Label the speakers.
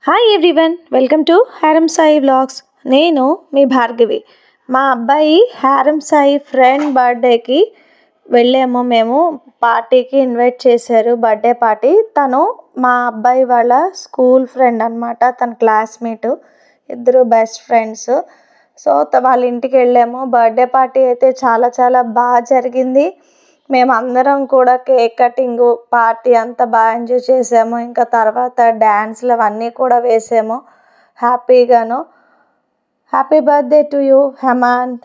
Speaker 1: Hi everyone, welcome to హారం Sai vlogs. నేను మీ భార్గవి. మా అబ్బాయి హారం సాయి ఫ్రెండ్ బర్త్డేకి వెళ్ళాము. మేము పార్టీకి ఇన్వైట్ చేశారు, బర్త్డే పార్టీ. తను మా అబ్బాయి వాళ్ళ స్కూల్ ఫ్రెండ్ అనమాట, తన క్లాస్మేటు, ఇద్దరు బెస్ట్ ఫ్రెండ్స్. సో వాళ్ళ ఇంటికి వెళ్ళాము. బర్త్డే పార్టీ అయితే చాలా చాలా బాగా జరిగింది. మేము అందరం కూడా కేక్ కటింగ్ పార్టీ అంతా బాగా ఎంజాయ్ చేసాము. ఇంకా తర్వాత డ్యాన్స్లు అవన్నీ కూడా వేసాము హ్యాపీగాను. Happy birthday to you Hemant.